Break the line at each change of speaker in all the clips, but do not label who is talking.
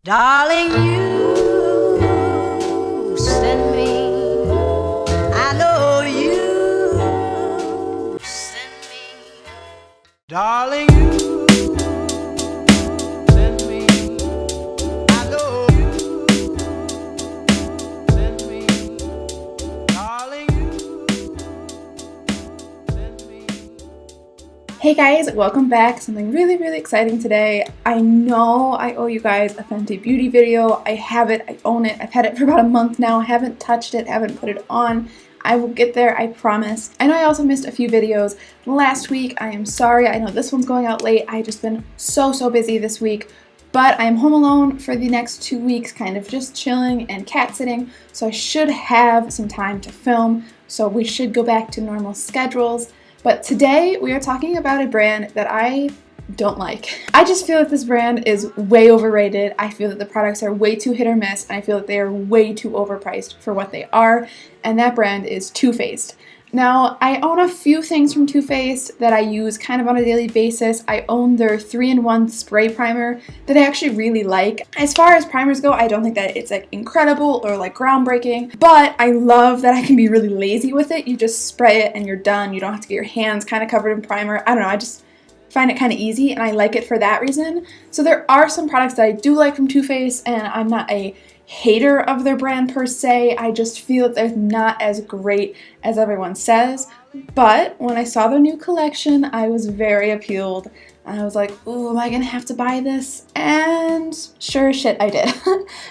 Darling, you send me, I know you send me. Darling, you send me, I know you send me. Darling, you send me.
Hey guys, welcome back. Something really exciting today. I know I owe you guys a Fenty Beauty video. I have it, I own it. I've had it for about a month now. I haven't touched it, haven't put it on. I will get there, I promise. I know I also missed a few videos last week. I am sorry. I know this one's going out late. I've just been so busy this week. But I am home alone for the next 2 weeks, kind of just chilling and cat sitting. So I should have some time to film. So we should go back to normal schedules. But today we are talking about a brand that I don't like. I just feel that this brand is way overrated. I feel that the products are way too hit or miss, and I feel that they are way too overpriced for what they are, and that brand is Too Faced. Now, I own a few things from Too Faced that I use kind of on a daily basis. I own their 3-in-1 spray primer that I actually really like. As far as primers go, I don't think that it's like incredible or like groundbreaking, but I love that I can be really lazy with it. You just spray it and you're done. You don't have to get your hands kind of covered in primer. I don't know, I just find it kind of easy and I like it for that reason. So there are some products that I do like from Too Faced, and I'm not a hater of their brand per se. I just feel that they're not as great as everyone says. But when I saw their new collection, I was very appealed. I was like, ooh, am I gonna have to buy this? And sure as shit, I did.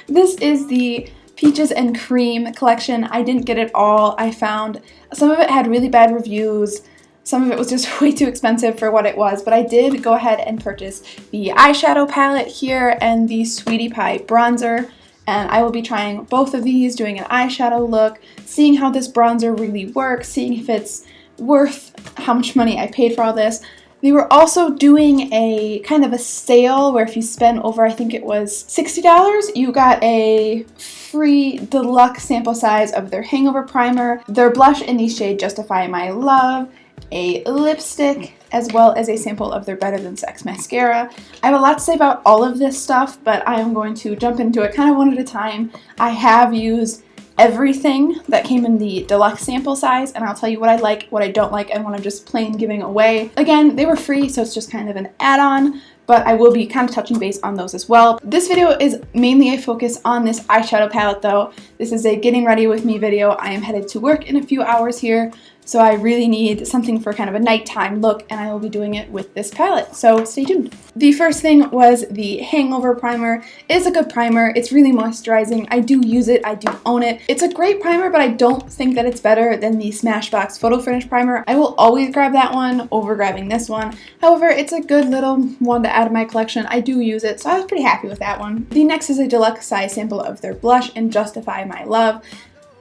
This is the Peaches and Cream collection. I didn't get it all. I found some of it had really bad reviews. Some of it was just way too expensive for what it was, but I did go ahead and purchase the eyeshadow palette here and the Sweetie Pie bronzer. And I will be trying both of these, doing an eyeshadow look, seeing how this bronzer really works, seeing if it's worth how much money I paid for all this. They were also doing a kind of a sale where if you spend over, I think it was $60, you got a free deluxe sample size of their Hangover primer, their blush in the shade Justify My Love, a lipstick, as well as a sample of their Better Than Sex mascara. I have a lot to say about all of this stuff, but I am going to jump into it kind of one at a time. I have used everything that came in the deluxe sample size, and I'll tell you what I like, what I don't like, and what I'm just plain giving away. Again, they were free, so it's just kind of an add-on, but I will be kind of touching base on those as well. This video is mainly a focus on this eyeshadow palette though. This is a getting ready with me video. I am headed to work in a few hours here, so I really need something for kind of a nighttime look, and I will be doing it with this palette, so stay tuned. The first thing was the Hangover primer. It is a good primer. It's really moisturizing. I do use it. I do own it. It's a great primer, but I don't think that it's better than the Smashbox Photo Finish primer. I will always grab that one over grabbing this one. However, it's a good little one to add to my collection. I do use it, so I was pretty happy with that one. The next is a deluxe size sample of their blush in Justify My Love.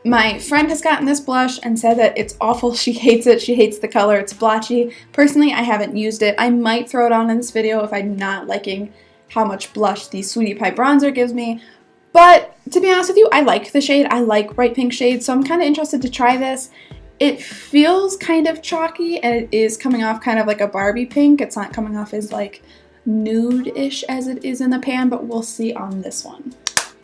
My friend has gotten this blush and said that it's awful. She hates it. She hates the color. It's blotchy. Personally, I haven't used it. I might throw it on in this video if I'm not liking how much blush the Sweetie Pie bronzer gives me. But to be honest with you, I like the shade. I like bright pink shades, so I'm kind of interested to try this. It feels kind of chalky, and it is coming off kind of like a Barbie pink. It's not coming off as like nude-ish as it is in the pan, but we'll see on this one.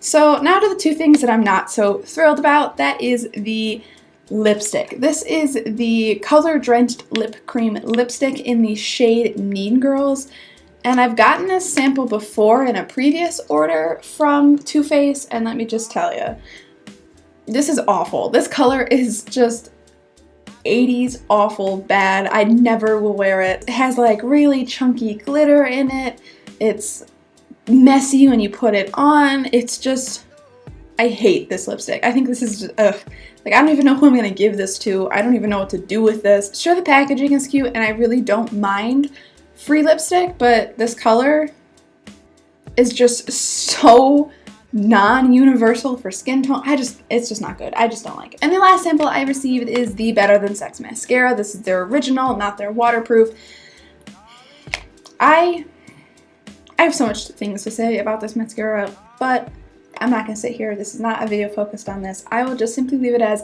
So now to the two things that I'm not so thrilled about. That is the lipstick. This is the Color Drenched Lip Cream lipstick in the shade Mean Girls. And I've gotten this sample before in a previous order from Too Faced, and let me just tell you, this is awful. This color is just 80s awful bad. I never will wear it. It has like really chunky glitter in it. It's messy when you put it on. It's just, I hate this lipstick. I think this is just, ugh. Like, I don't even know who I'm gonna give this to. I don't even know what to do with this. Sure, the packaging is cute, and I really don't mind free lipstick, but this color is just so non-universal for skin tone. It's just not good. I just don't like it. And the last sample I received is the Better Than Sex mascara. This is their original, not their waterproof. I have so much things to say about this mascara, but I'm not going to sit here. This is not a video focused on this. I will just simply leave it as,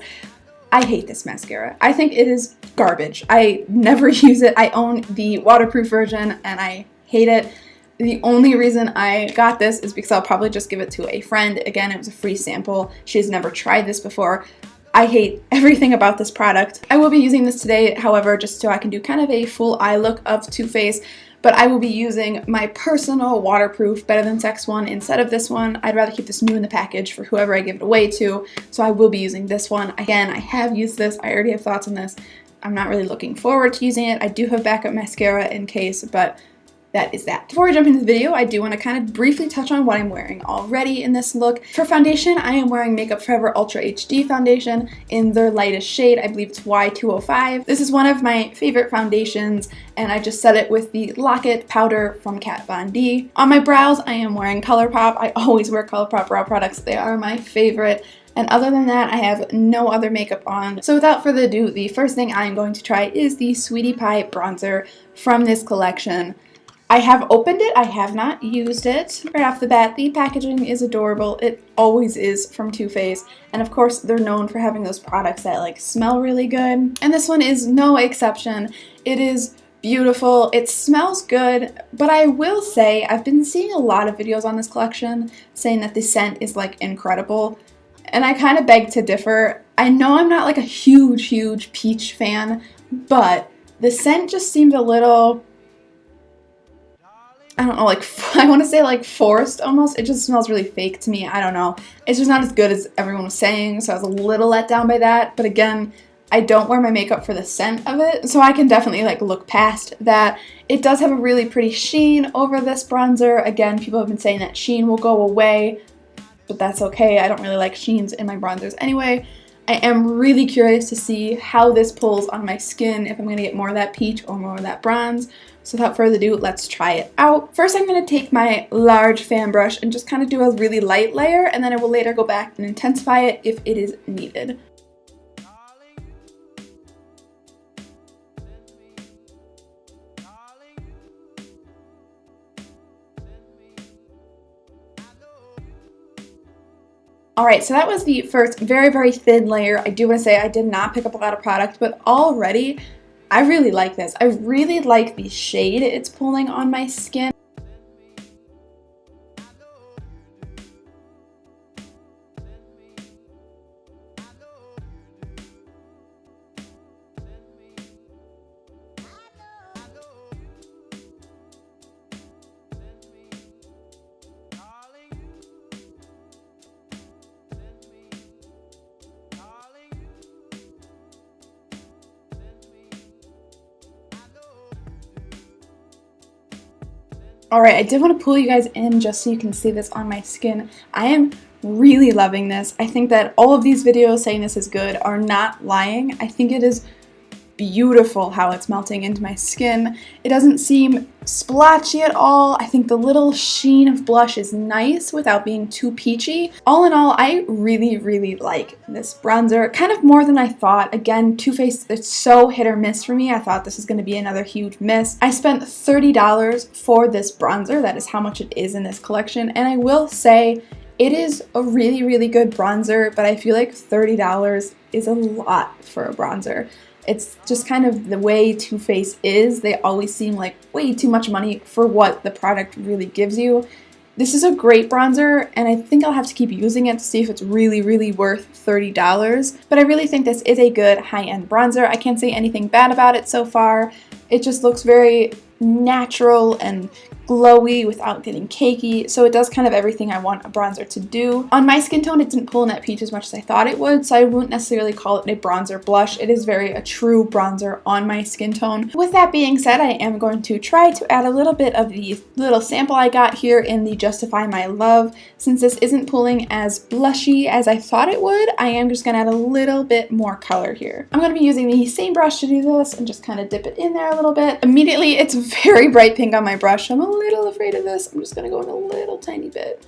I hate this mascara. I think it is garbage. I never use it. I own the waterproof version, and I hate it. The only reason I got this is because I'll probably just give it to a friend. Again, it was a free sample. She has never tried this before. I hate everything about this product. I will be using this today, however, just so I can do kind of a full eye look of Too Faced, but I will be using my personal waterproof Better Than Sex one instead of this one. I'd rather keep this new in the package for whoever I give it away to, so I will be using this one. Again, I have used this. I already have thoughts on this. I'm not really looking forward to using it. I do have backup mascara in case, but that is that. Before I jump into the video, I do want to kind of briefly touch on what I'm wearing already in this look. For foundation, I am wearing Makeup Forever Ultra HD foundation in their lightest shade. I believe it's Y205. This is one of my favorite foundations, and I just set it with the Lock-It powder from Kat Von D. On my brows, I am wearing Colourpop. I always wear Colourpop brow products. They are my favorite. And other than that, I have no other makeup on. So without further ado, the first thing I'm going to try is the Sweetie Pie bronzer from this collection. I have opened it, I have not used it. Right off the bat, the packaging is adorable. It always is from Too Faced. And of course, they're known for having those products that like smell really good. And this one is no exception. It is beautiful, it smells good, but I will say I've been seeing a lot of videos on this collection saying that the scent is like incredible. And I kind of beg to differ. I know I'm not like a huge peach fan, but the scent just seemed a little, I don't know, like, I want to say like forced almost. It just smells really fake to me. I don't know. It's just not as good as everyone was saying, so I was a little let down by that. But again, I don't wear my makeup for the scent of it, so I can definitely like look past that. It does have a really pretty sheen over this bronzer. Again, people have been saying that sheen will go away, but that's okay. I don't really like sheens in my bronzers anyway. I am really curious to see how this pulls on my skin, if I'm going to get more of that peach or more of that bronze. So without further ado, let's try it out. First, I'm going to take my large fan brush and just kind of do a really light layer, and then I will later go back and intensify it if it is needed. Alright, so that was the first very thin layer. I do want to say I did not pick up a lot of product, but already I really like this. I really like the shade it's pulling on my skin. Alright, I did want to pull you guys in just so you can see this on my skin. I am really loving this. I think that all of these videos saying this is good are not lying. I think it is beautiful how it's melting into my skin. It doesn't seem splotchy at all. I think the little sheen of blush is nice without being too peachy. All in all, I really like this bronzer, kind of more than I thought. Again, Too Faced, it's so hit or miss for me. I thought this was going to be another huge miss. I spent $30 for this bronzer. That is how much it is in this collection, and I will say it is a really good bronzer, but I feel like $30 is a lot for a bronzer. It's just kind of the way Too Faced is. They always seem like way too much money for what the product really gives you. This is a great bronzer, and I think I'll have to keep using it to see if it's really worth $30. But I really think this is a good high-end bronzer. I can't say anything bad about it so far. It just looks very natural and glowy without getting cakey, so it does kind of everything I want a bronzer to do. On my skin tone, it didn't pull in that peach as much as I thought it would, so I wouldn't necessarily call it a bronzer blush. It is very a true bronzer on my skin tone. With that being said, I am going to try to add a little bit of the little sample I got here in the Justify My Love. Since this isn't pulling as blushy as I thought it would, I am just going to add a little bit more color here. I'm going to be using the same brush to do this and just kind of dip it in there a little bit. Immediately, it's very bright pink on my brush. I'm a little afraid of this. I'm just going to go in a little tiny bit.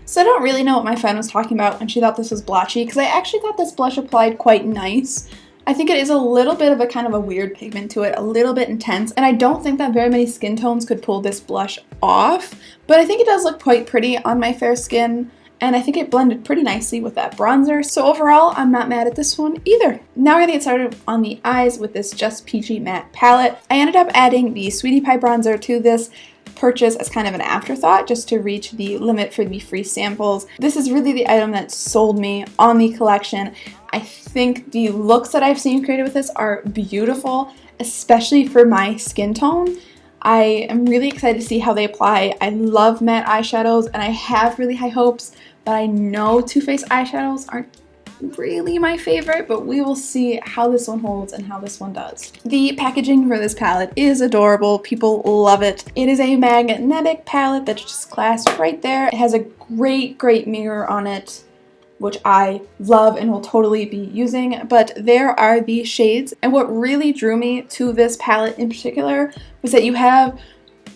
So I don't really know what my friend was talking about when she thought this was blotchy, because I actually thought this blush applied quite nice. I think it is a little bit of a kind of a weird pigment to it, a little bit intense, and I don't think that very many skin tones could pull this blush off, but I think it does look quite pretty on my fair skin. and I think it blended pretty nicely with that bronzer. So overall, I'm not mad at this one either. Now we're gonna get started on the eyes with this Just Peachy matte palette. I ended up adding the Sweetie Pie bronzer to this purchase as kind of an afterthought just to reach the limit for the free samples. This is really the item that sold me on the collection. I think the looks that I've seen created with this are beautiful, especially for my skin tone. I am really excited to see how they apply. I love matte eyeshadows and I have really high hopes, but I know Too Faced eyeshadows aren't really my favorite, but we will see how this one holds and how this one does. The packaging for this palette is adorable. People love it. It is a magnetic palette that's just clasped right there. It has a great mirror on it, which I love and will totally be using, but there are these shades. And what really drew me to this palette in particular was that you have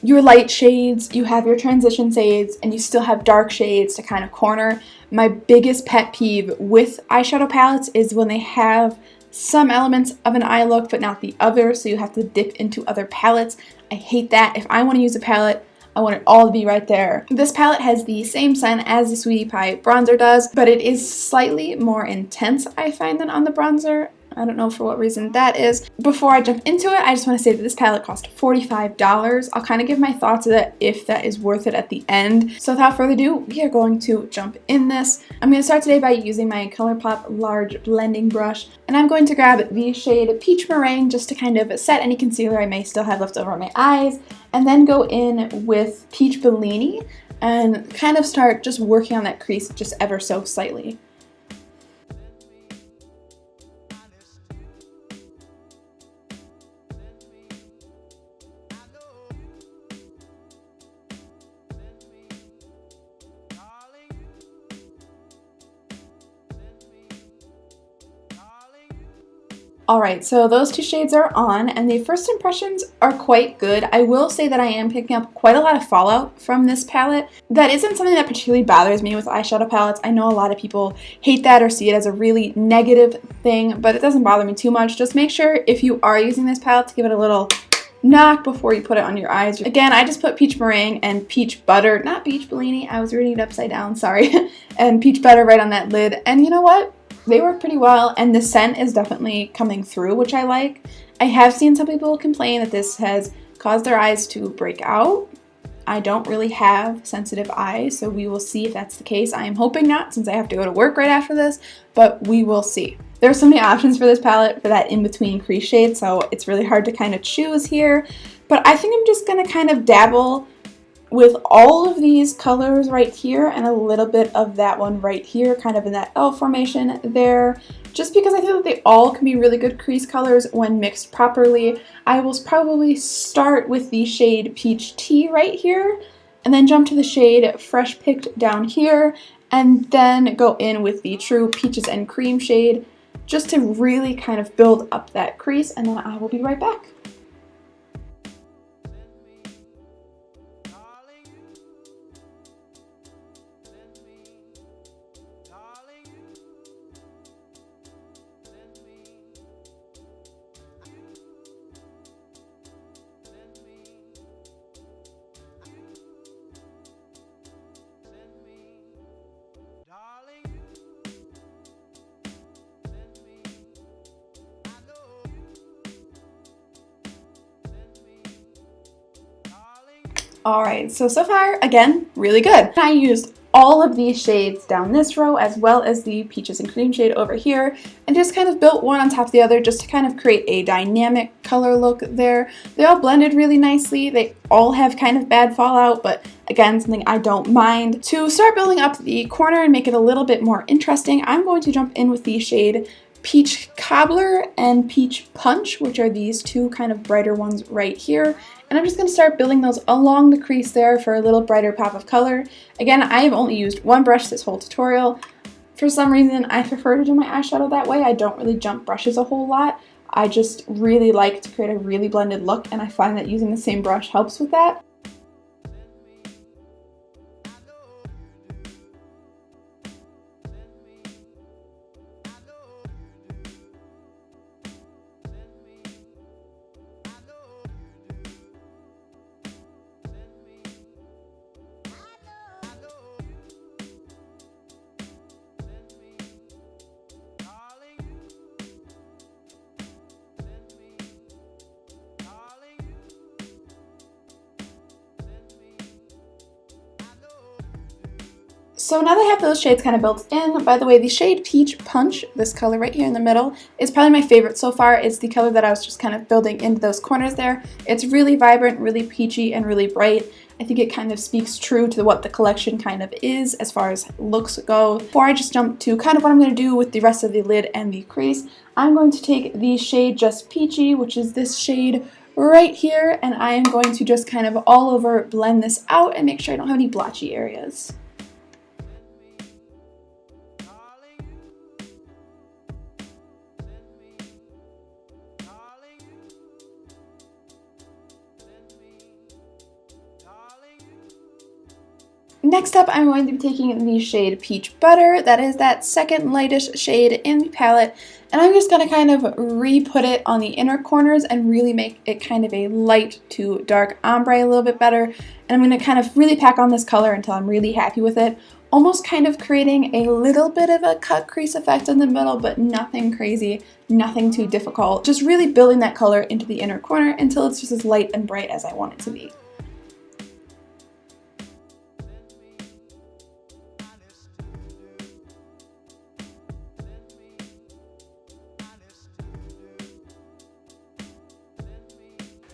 your light shades, you have your transition shades, and you still have dark shades to kind of corner. My biggest pet peeve with eyeshadow palettes is when they have some elements of an eye look but not the other, so you have to dip into other palettes. I hate that. If I want to use a palette, I want it all to be right there. This palette has the same scent as the Sweetie Pie bronzer does, but it is slightly more intense, I find, than on the bronzer. I don't know for what reason that is. Before I jump into it, I just want to say that this palette cost $45. I'll kind of give my thoughts of that if that is worth it at the end. So without further ado, we are going to jump in this. I'm going to start today by using my Colourpop large blending brush, and I'm going to grab the shade Peach Meringue just to kind of set any concealer I may still have left over on my eyes, and then go in with Peach Bellini and kind of start just working on that crease just ever so slightly. Alright, so those two shades are on, and the first impressions are quite good. I will say that I am picking up quite a lot of fallout from this palette. That isn't something that particularly bothers me with eyeshadow palettes. I know a lot of people hate that or see it as a really negative thing, but it doesn't bother me too much. Just make sure if you are using this palette to give it a little knock before you put it on your eyes. Again, I just put Peach Meringue and Peach Butter, not Peach Bellini, I was reading it upside down, sorry, and Peach Butter right on that lid, and you know what? They work pretty well, and the scent is definitely coming through, which I like. I have seen some people complain that this has caused their eyes to break out. I don't really have sensitive eyes, so we will see if that's the case. I am hoping not, since I have to go to work right after this, but we will see. There are so many options for this palette for that in-between crease shade, so it's really hard to kind of choose here. But I think I'm just going to kind of dabble with all of these colors right here and a little bit of that one right here, kind of in that L formation there, just because I feel that they all can be really good crease colors when mixed properly. I will probably start with the shade Peach Tea right here, and then jump to the shade Fresh Picked down here, and then go in with the true Peaches and Cream shade, just to really kind of build up that crease, and then I will be right back. Alright, so far, again, really good. I used all of these shades down this row as well as the Peaches and Cream shade over here, and just kind of built one on top of the other just to kind of create a dynamic color look there. They all blended really nicely. They all have kind of bad fallout, but again, something I don't mind. To start building up the corner and make it a little bit more interesting, I'm going to jump in with the shade Peach Cobbler and Peach Punch, which are these two kind of brighter ones right here. And I'm just going to start building those along the crease there for a little brighter pop of color. Again, I have only used one brush this whole tutorial. For some reason, I prefer to do my eyeshadow that way. I don't really jump brushes a whole lot. I just really like to create a really blended look, and I find that using the same brush helps with that. So now that I have those shades kind of built in, by the way, the shade Peach Punch, this color right here in the middle, is probably my favorite so far. It's the color that I was just kind of building into those corners there. It's really vibrant, really peachy, and really bright. I think it kind of speaks true to what the collection kind of is as far as looks go. Before I just jump to kind of what I'm going to do with the rest of the lid and the crease, I'm going to take the shade Just Peachy, which is this shade right here, and I am going to just kind of all over blend this out and make sure I don't have any blotchy areas. Next up, I'm going to be taking the shade Peach Butter. That is that second lightest shade in the palette. And I'm just going to kind of re-put it on the inner corners and really make it kind of a light to dark ombre a little bit better. And I'm going to kind of really pack on this color until I'm really happy with it. Almost kind of creating a little bit of a cut crease effect in the middle, but nothing crazy, nothing too difficult. Just really building that color into the inner corner until it's just as light and bright as I want it to be.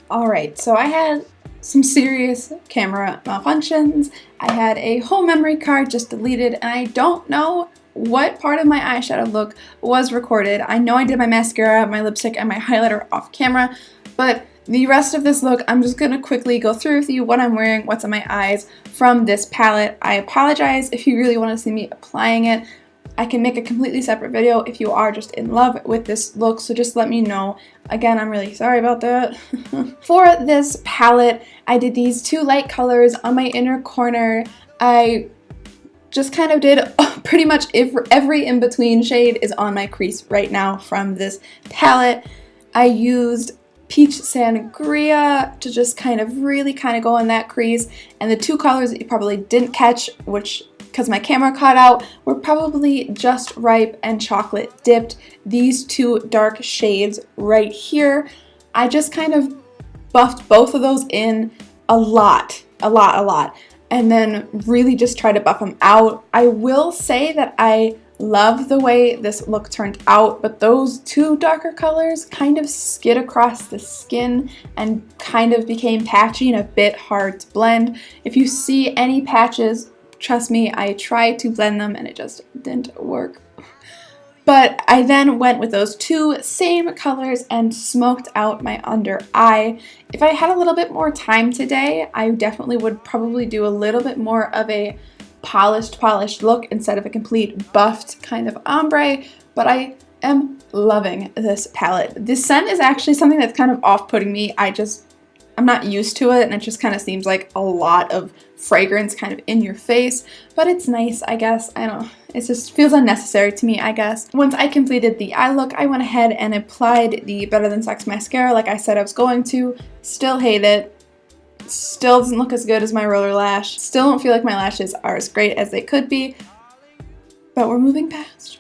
Alright, so I had some serious camera malfunctions. I had a whole memory card just deleted, and I don't know what part of my eyeshadow look was recorded. I know I did my mascara, my lipstick, and my highlighter off camera, but the rest of this look, I'm just going to quickly go through with you what I'm wearing, what's on my eyes from this palette. I apologize if you really want to see me applying it. I can make a completely separate video if you are just in love with this look, so just let me know. Again, I'm really sorry about that. For this palette, I did these two light colors on my inner corner. I just kind of did pretty much every in-between shade is on my crease right now from this palette. I used Peach Sangria to just kind of really go in that crease, and the two colors that you probably didn't catch, which because my camera caught out, were probably Just Ripe and Chocolate Dipped. These two dark shades right here. I just kind of buffed both of those in a lot, and then really just try to buff them out. I will say that I love the way this look turned out, but those two darker colors kind of skid across the skin and kind of became patchy and a bit hard to blend. If you see any patches, trust me, I tried to blend them and it just didn't work. But I then went with those two same colors and smoked out my under eye. If I had a little bit more time today, I definitely would probably do a little bit more of a polished look instead of a complete buffed kind of ombre, but I am loving this palette. This scent is actually something that's kind of off-putting me. I'm not used to it, and it just kind of seems like a lot of fragrance kind of in your face, but it's nice, I guess. I don't know. It just feels unnecessary to me, I guess. Once I completed the eye look, I went ahead and applied the Better Than Sex mascara like I said I was going to. Still hate it. Still doesn't look as good as my roller lash. Still don't feel like my lashes are as great as they could be, but we're moving past.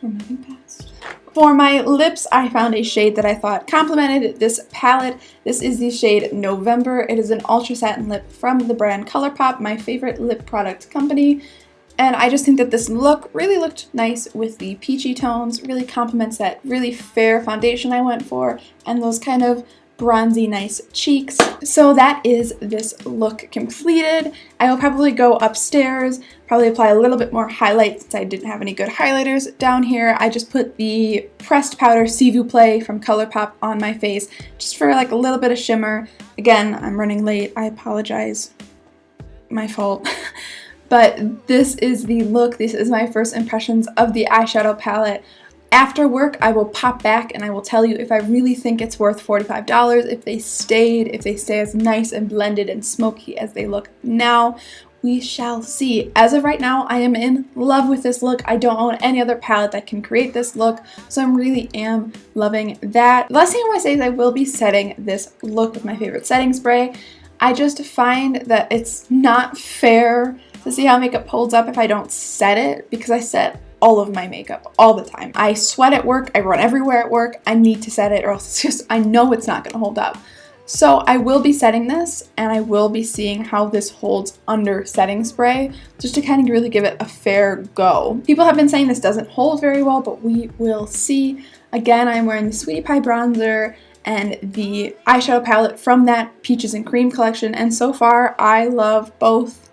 For my lips, I found a shade that I thought complemented this palette. This is the shade November. It is an ultra satin lip from the brand Colourpop, my favorite lip product company. And I just think that this look really looked nice with the peachy tones, really complements that really fair foundation I went for, and those kind of bronzy nice cheeks. So that is this look completed. I will probably go upstairs, probably apply a little bit more highlight since I didn't have any good highlighters down here. I just put the pressed powder S'il vous plaît from Colourpop on my face just for like a little bit of shimmer. Again, I'm running late. I apologize. My fault. But this is the look. This is my first impressions of the eyeshadow palette. After work, I will pop back and I will tell you if I really think it's worth $45, if they stay as nice and blended and smoky as they look now. We shall see. As of right now, I am in love with this look. I don't own any other palette that can create this look, so I really am loving that. The last thing I want to say is I will be setting this look with my favorite setting spray. I just find that it's not fair to see how makeup holds up if I don't set it, because I set all of my makeup all the time. I sweat at work, I run everywhere at work, I need to set it or else it's just, I know it's not gonna hold up. So I will be setting this, and I will be seeing how this holds under setting spray, just to kind of really give it a fair go. People have been saying this doesn't hold very well, but we will see. Again, I'm wearing the Sweetie Pie bronzer and the eyeshadow palette from that Peaches and Cream collection, and so far I love both,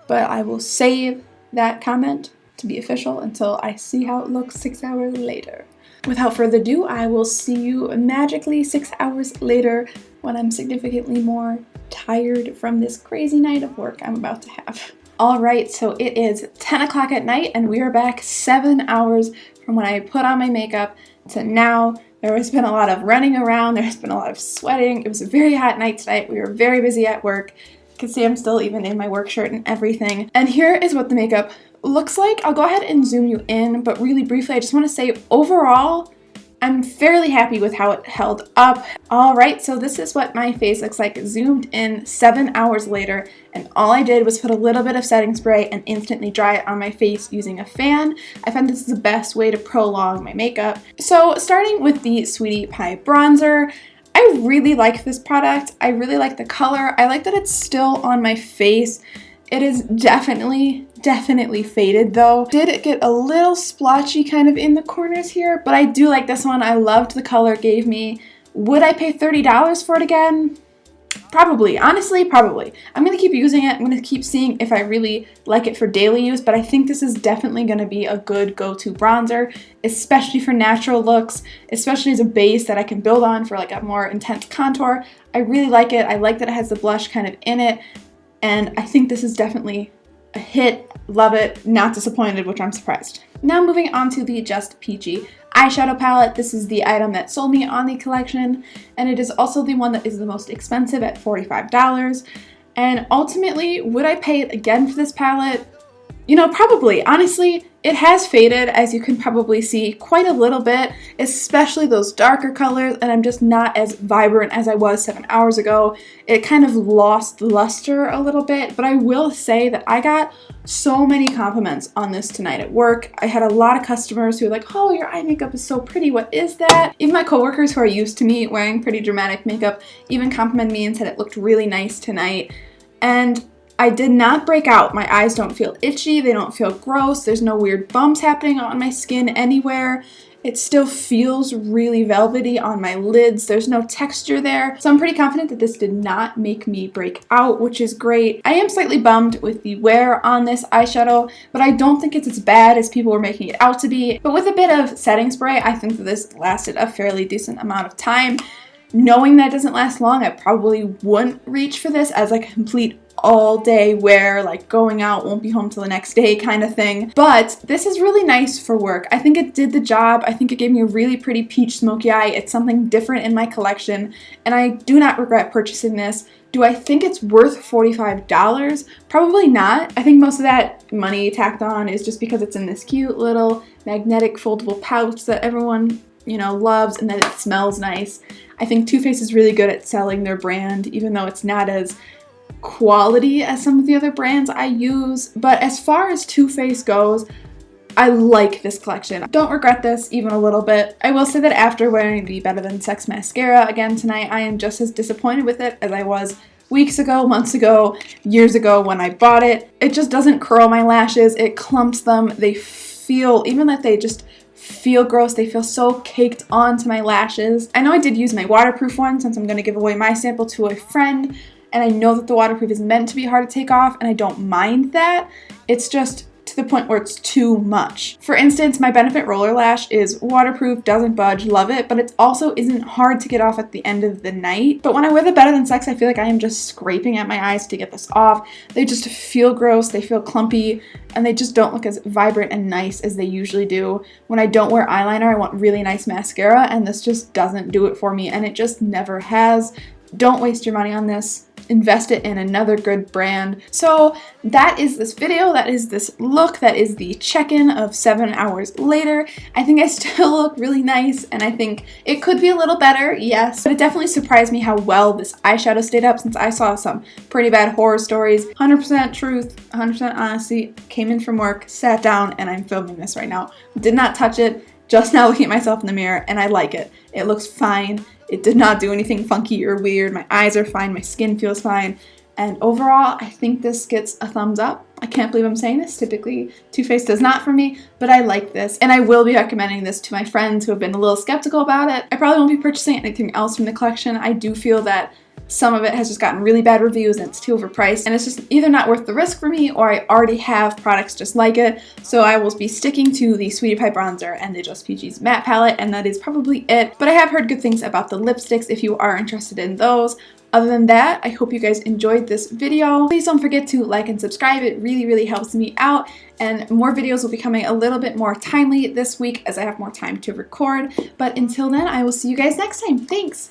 but I will save that comment to be official until I see how it looks 6 hours later. Without further ado, I will see you magically 6 hours later when I'm significantly more tired from this crazy night of work I'm about to have. Alright, so it is 10 o'clock at night and we are back 7 hours from when I put on my makeup to now. There has been a lot of running around, there's been a lot of sweating. It was a very hot night tonight. We were very busy at work. You can see I'm still even in my work shirt and everything. And here is what the makeup looks like. I'll go ahead and zoom you in, but really briefly, I just want to say overall, I'm fairly happy with how it held up. Alright, so this is what my face looks like zoomed in 7 hours later, and all I did was put a little bit of setting spray and instantly dry it on my face using a fan. I find this is the best way to prolong my makeup. So starting with the Sweetie Pie bronzer, I really like this product. I really like the color. I like that it's still on my face. It is definitely faded though. Did get a little splotchy kind of in the corners here, but I do like this one. I loved the color it gave me. Would I pay $30 for it again? Probably. Honestly, probably. I'm going to keep using it. I'm going to keep seeing if I really like it for daily use, but I think this is definitely going to be a good go-to bronzer, especially for natural looks, especially as a base that I can build on for like a more intense contour. I really like it. I like that it has the blush kind of in it. And I think this is definitely a hit. Love it. Not disappointed, which I'm surprised. Now moving on to the Just Peachy eyeshadow palette. This is the item that sold me on the collection, and it is also the one that is the most expensive at $45. And ultimately, would I pay it again for this palette? You know, probably. Honestly, it has faded, as you can probably see, quite a little bit, especially those darker colors, and I'm just not as vibrant as I was 7 hours ago. It kind of lost luster a little bit, but I will say that I got so many compliments on this tonight at work. I had a lot of customers who were like, oh, your eye makeup is so pretty, what is that? Even my coworkers who are used to me wearing pretty dramatic makeup even complimented me and said it looked really nice tonight. And I did not break out. My eyes don't feel itchy, they don't feel gross, there's no weird bumps happening on my skin anywhere. It still feels really velvety on my lids, there's no texture there. So I'm pretty confident that this did not make me break out, which is great. I am slightly bummed with the wear on this eyeshadow, but I don't think it's as bad as people were making it out to be. But with a bit of setting spray, I think that this lasted a fairly decent amount of time. Knowing that it doesn't last long, I probably wouldn't reach for this as like a complete all day wear, like going out, won't be home till the next day kind of thing. But this is really nice for work. I think it did the job. I think it gave me a really pretty peach smoky eye. It's something different in my collection, and I do not regret purchasing this. Do I think it's worth $45? Probably not. I think most of that money tacked on is just because it's in this cute little magnetic foldable pouch that everyone, you know, loves, and that it smells nice. I think Too Faced is really good at selling their brand, even though it's not as quality as some of the other brands I use. But as far as Too Faced goes, I like this collection. Don't regret this even a little bit. I will say that after wearing the Better Than Sex mascara again tonight, I am just as disappointed with it as I was weeks ago, months ago, years ago when I bought it. It just doesn't curl my lashes, it clumps them. They feel, even if they just feel gross, they feel so caked onto my lashes. I know I did use my waterproof one since I'm going to give away my sample to a friend, and I know that the waterproof is meant to be hard to take off, and I don't mind that. It's just to the point where it's too much. For instance, my Benefit Roller Lash is waterproof, doesn't budge, love it, but it also isn't hard to get off at the end of the night. But when I wear the Better Than Sex, I feel like I am just scraping at my eyes to get this off. They just feel gross, they feel clumpy, and they just don't look as vibrant and nice as they usually do. When I don't wear eyeliner, I want really nice mascara, and this just doesn't do it for me, and it just never has. Don't waste your money on this. Invest it in another good brand. So that is this video, that is this look, that is the check-in of 7 hours later. I think I still look really nice, and I think it could be a little better, yes, but it definitely surprised me how well this eyeshadow stayed up since I saw some pretty bad horror stories. 100% truth, 100% honesty. Came in from work, sat down, and I'm filming this right now. Did not touch it, just now looking at myself in the mirror, and I like it. It looks fine. It did not do anything funky or weird. My eyes are fine, my skin feels fine. And overall, I think this gets a thumbs up. I can't believe I'm saying this. Typically, Too Faced does not for me, but I like this. And I will be recommending this to my friends who have been a little skeptical about it. I probably won't be purchasing anything else from the collection. I do feel that some of it has just gotten really bad reviews and it's too overpriced. And it's just either not worth the risk for me or I already have products just like it. So I will be sticking to the Sweetie Pie Bronzer and the Just Peachy's matte palette, and that is probably it. But I have heard good things about the lipsticks if you are interested in those. Other than that, I hope you guys enjoyed this video. Please don't forget to like and subscribe. It really, really helps me out. And more videos will be coming a little bit more timely this week as I have more time to record. But until then, I will see you guys next time. Thanks!